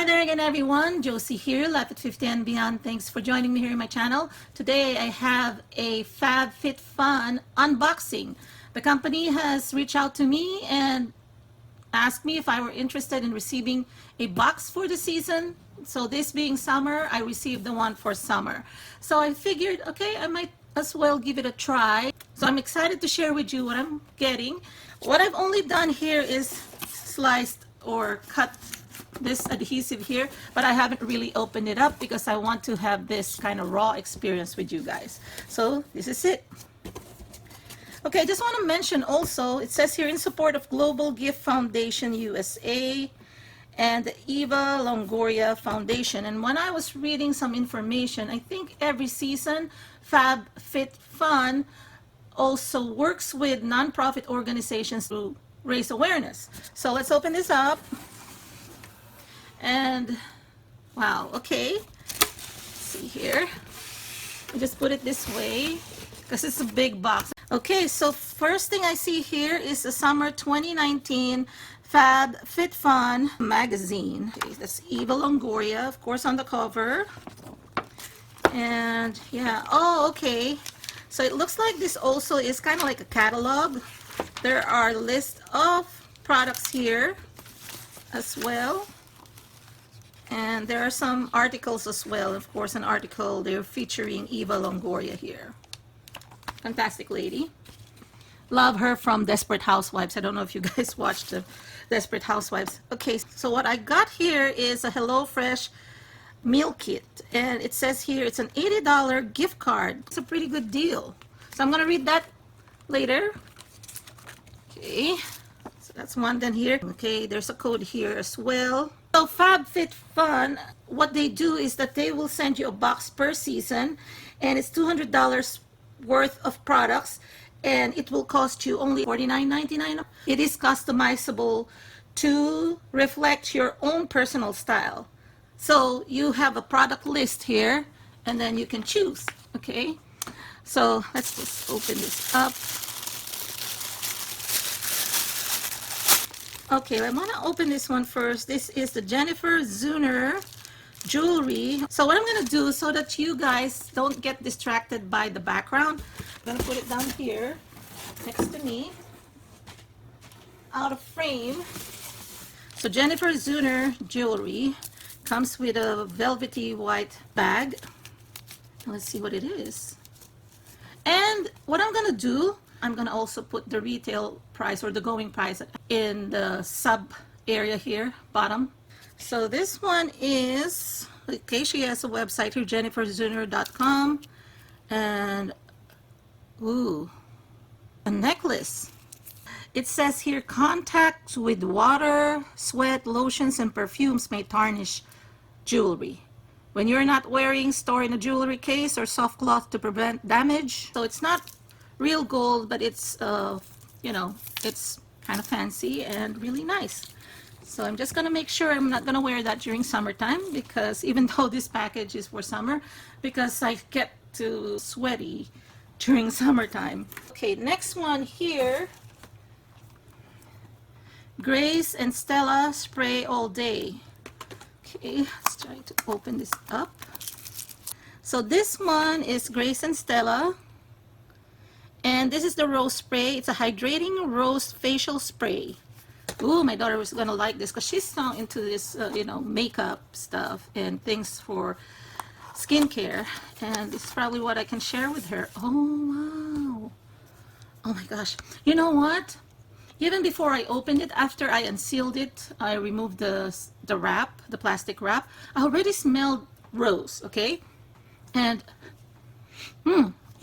Hi there again, everyone. Josie here, Life at 50 and Beyond. Thanks for joining me here in my channel. Today I have a FabFitFun unboxing. The company has reached out to me and asked me if I were interested in receiving a box for the season. So this being summer, I received the one for summer. So I figured, okay, I might as well give it a try. So I'm excited to share with you what I'm getting. What I've only done here is sliced or cut this adhesive here, but I haven't really opened it up because I want to have this kind of raw experience with you guys. So this is it. Okay, I just want to mention also, it says here in support of Global Gift Foundation USA and the Eva Longoria Foundation. And when I was reading some information, I think every season FabFitFun also works with nonprofit organizations to raise awareness. So let's open this up. And wow, okay, let's see here. I just put it this way because it's a big box. Okay, so first thing I see here is the summer 2019 FabFitFun magazine. Okay, that's Eva Longoria, of course, on the cover. And yeah, oh, okay. So it looks like this also is kind of like a catalog. There are lists of products here as well. And there are some articles as well. Of course, an article they're featuring Eva Longoria here. Fantastic lady. Love her from Desperate Housewives. I don't know if you guys watched the Desperate Housewives. Okay, so what I got here is a HelloFresh meal kit. And it says here it's an $80 gift card. It's a pretty good deal. So I'm going to read that later. Okay, so that's one then here. Okay, there's a code here as well. So FabFitFun, what they do is that they will send you a box per season, and it's $200 worth of products, and it will cost you only $49.99. It is customizable to reflect your own personal style. So you have a product list here, and then you can choose. Okay, so let's just open this up. Okay, I want to open this one first. This is the Jennifer Zuner jewelry. So what I'm going to do so that you guys don't get distracted by the background, I'm going to put it down here next to me, out of frame. So Jennifer Zuner jewelry comes with a velvety white bag. Let's see what it is. And what I'm going to do, I'm going to also put the retail price or the going price in the sub area here, bottom. So this one is, okay, she has a website here, jenniferzuner.com. And, ooh, a necklace. It says here, contact with water, sweat, lotions, and perfumes may tarnish jewelry. When you're not wearing, store in a jewelry case or soft cloth to prevent damage. So it's not real gold, but it's you know, it's kind of fancy and really nice. So I'm just gonna make sure I'm not gonna wear that during summertime, because even though this package is for summer, because I get too sweaty during summertime. Okay, next one here, Grace and Stella spray all day. Okay, let's try to open this up. So this one is Grace and Stella. And this is the rose spray. It's a hydrating rose facial spray. Ooh, my daughter was gonna like this because she's now into this, you know, makeup stuff and things for skincare. And this is probably what I can share with her. Oh, wow. Oh my gosh. You know what? Even before I opened it, after I unsealed it, I removed the wrap, the plastic wrap. I already smelled rose, okay? And,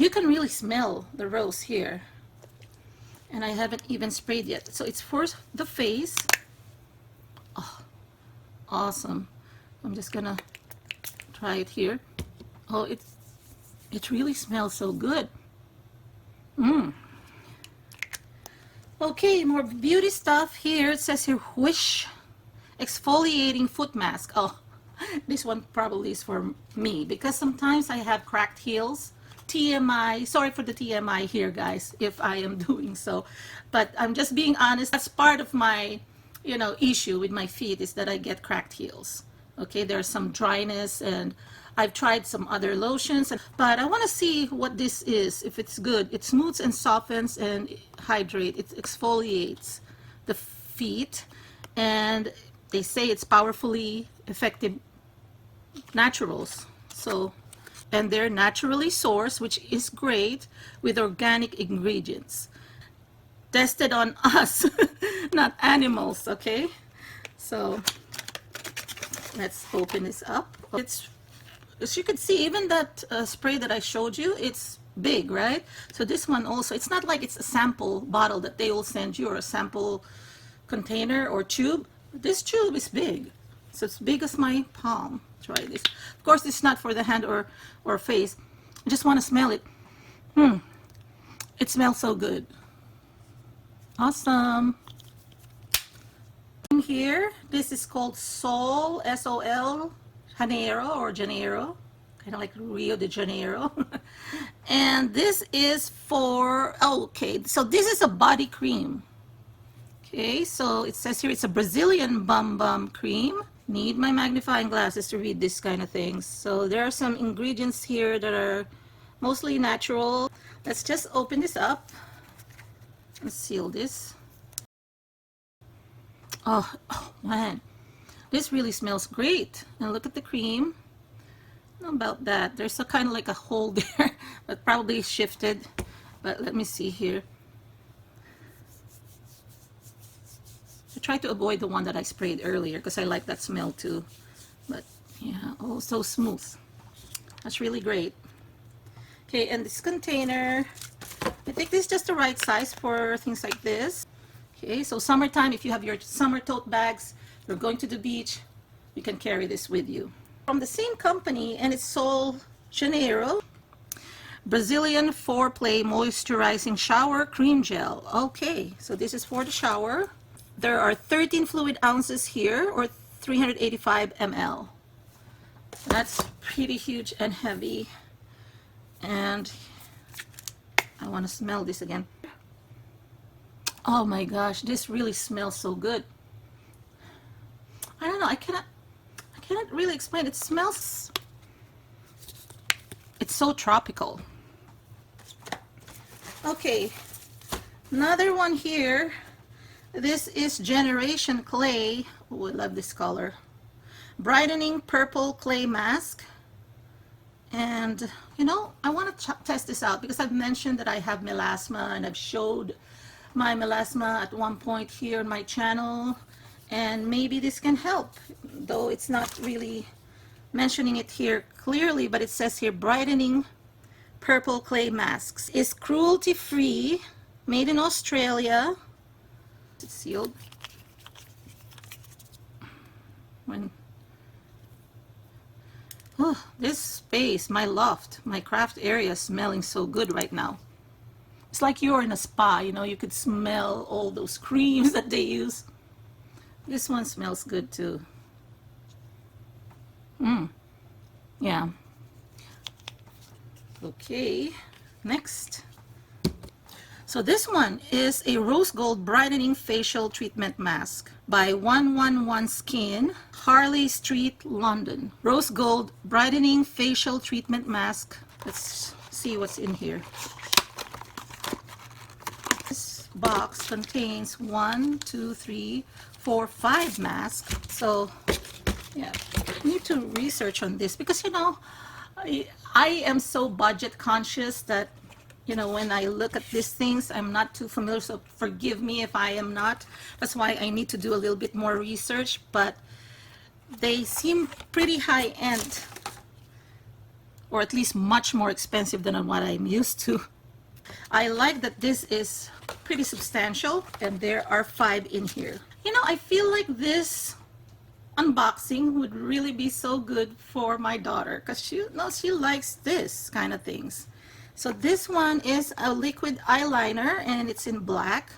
you can really smell the rose here. And I haven't even sprayed yet. So it's for the face. Oh, awesome. I'm just gonna try it here. Oh, it really smells so good. Okay, more beauty stuff here. It says here, Wish Exfoliating Foot Mask. Oh, this one probably is for me because sometimes I have cracked heels. TMI, sorry for the TMI here, guys, if I am doing so, but I'm just being honest. That's part of my, you know, issue with my feet, is that I get cracked heels. Okay, there's some dryness, and I've tried some other lotions, but I want to see what this is, if it's good. It smooths and softens and hydrates. It exfoliates the feet, and they say it's powerfully effective naturals. So, and they're naturally sourced, which is great, with organic ingredients. Tested on us, not animals, okay? So let's open this up. It's, as you can see, even that spray that I showed you, it's big, right? So this one also, it's not like it's a sample bottle that they will send you, or a sample container or tube. This tube is big, so it's big as my palm. Try this. Of course, it's not for the hand or face. I just want to smell it. It smells so good. Awesome. In here, this is called Sol, S-O-L, Janeiro, or Janeiro, kind of like Rio de Janeiro. And this is for, oh, okay, so this is a body cream. Okay, so it says here it's a Brazilian bum cream. Need my magnifying glasses to read this kind of things. So there are some ingredients here that are mostly natural. Let's just open this up and seal this. Oh man, this really smells great. And look at the cream. How about that? There's a kind of like a hole there, but probably shifted. But let me see here. I tried to avoid the one that I sprayed earlier because I like that smell too. But yeah, oh, so smooth. That's really great. Okay, and this container, I think this is just the right size for things like this. Okay, so summertime, if you have your summer tote bags, you're going to the beach, you can carry this with you. From the same company, and it's Sol Janeiro, Brazilian Foreplay Moisturizing Shower Cream Gel. Okay, so this is for the shower. There are 13 fluid ounces here, or 385 ml. That's pretty huge and heavy. And I want to smell this again. Oh my gosh, this really smells so good. I don't know, I cannot really explain. It smells, it's so tropical. Okay, another one here. This is Generation Clay. Oh, I love this color. Brightening Purple Clay Mask. And you know, I want to test this out because I've mentioned that I have melasma, and I've showed my melasma at one point here on my channel, and maybe this can help, though it's not really mentioning it here clearly, but it says here Brightening Purple Clay Masks. Is cruelty free, made in Australia. It's sealed. Oh, this space, my loft, my craft area is smelling so good right now. It's like you're in a spa, you know, you could smell all those creams that they use. This one smells good too. Yeah. Okay, next. So this one is a Rose Gold Brightening Facial Treatment Mask by 111 Skin, Harley Street, London. Rose Gold Brightening Facial Treatment Mask. Let's see what's in here. This box contains 5 masks. So yeah, I need to research on this because, you know, I am so budget conscious that, you know, when I look at these things, I'm not too familiar, so forgive me if I am not. That's why I need to do a little bit more research, but they seem pretty high-end, or at least much more expensive than what I'm used to. I like that this is pretty substantial, and there are 5 in here. You know, I feel like this unboxing would really be so good for my daughter, because she likes this kind of things. So this one is a liquid eyeliner, and it's in black.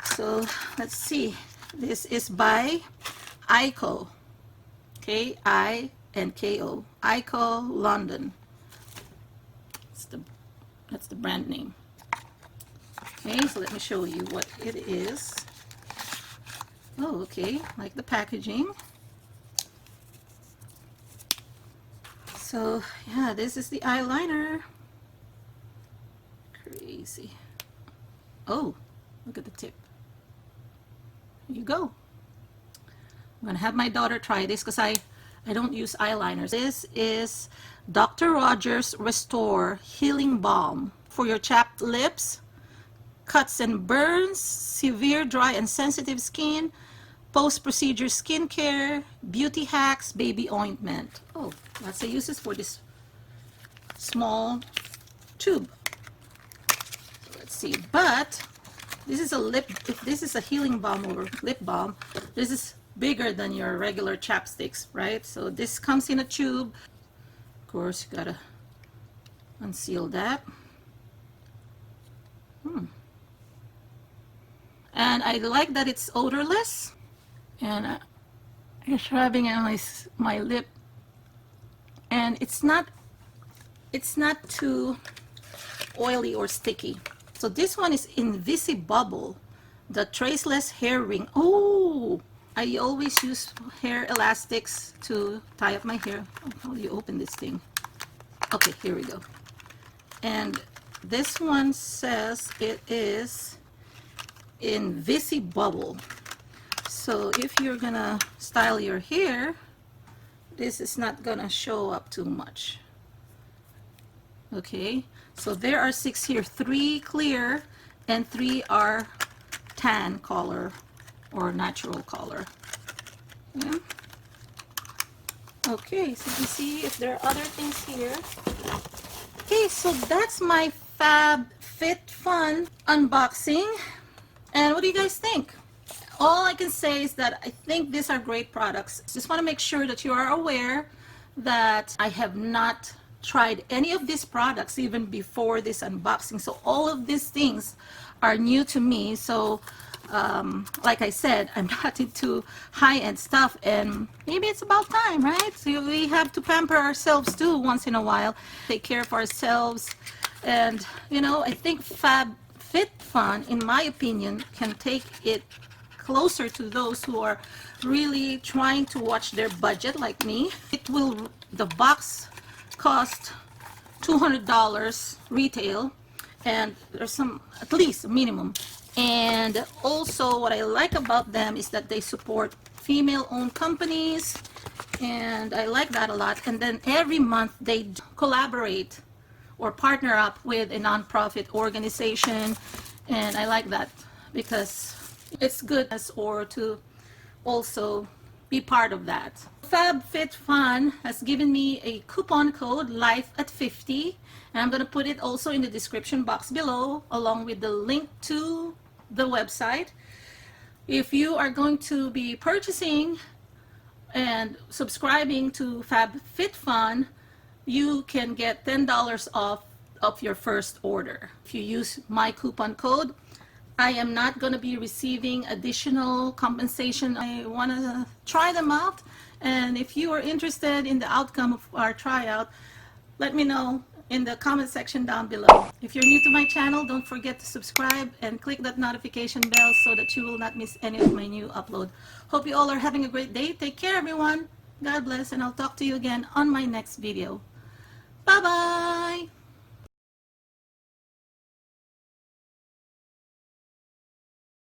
So let's see. This is by Eyeko. K-I-N-K-O. Eyeko, London. That's the brand name. Okay, so let me show you what it is. Oh, okay, like the packaging. So yeah, this is the eyeliner. Crazy. Oh, look at the tip. Here you go. I'm gonna have my daughter try this because I don't use eyeliners. This is Dr. Rogers Restore Healing Balm for your chapped lips, cuts and burns, severe dry and sensitive skin, post-procedure skincare, beauty hacks, baby ointment. Oh, lots of uses for this small tube. So let's see. But this is a lip, if this is a healing balm or lip balm, this is bigger than your regular chapsticks, right? So this comes in a tube. Of course, you gotta unseal that. And I like that it's odorless. And I'm just rubbing it on my lip, and it's not too oily or sticky. So this one is Invisibubble, the traceless hair ring. Oh, I always use hair elastics to tie up my hair. Oh, how do you open this thing? Okay, here we go. And this one says it is Invisibubble. So if you're gonna style your hair, this is not gonna show up too much. Okay, so there are 6 here, 3 clear and 3 are tan color or natural color. Yeah. Okay, so you see if there are other things here. Okay, so that's my FabFitFun unboxing. And what do you guys think? All I can say is that I think these are great products. Just want to make sure that you are aware that I have not tried any of these products even before this unboxing. So all of these things are new to me. So like I said, I'm not into high-end stuff, and maybe it's about time, right? So we have to pamper ourselves too once in a while, take care of ourselves. And you know, I think FabFitFun, in my opinion, can take it closer to those who are really trying to watch their budget like me. The box cost $200 retail, and there's some, at least a minimum. And also what I like about them is that they support female-owned companies, and I like that a lot. And then every month they collaborate or partner up with a nonprofit organization, and I like that because it's good or to also be part of that. FabFitFun has given me a coupon code Life at 50, and I'm going to put it also in the description box below along with the link to the website. If you are going to be purchasing and subscribing to FabFitFun, you can get $10 off of your first order if you use my coupon code. I am not going to be receiving additional compensation. I want to try them out, and if you are interested in the outcome of our tryout, let me know in the comment section down below. If you're new to my channel, don't forget to subscribe and click that notification bell so that you will not miss any of my new upload. Hope you all are having a great day. Take care, everyone. God bless, and I'll talk to you again on my next video. Bye-bye.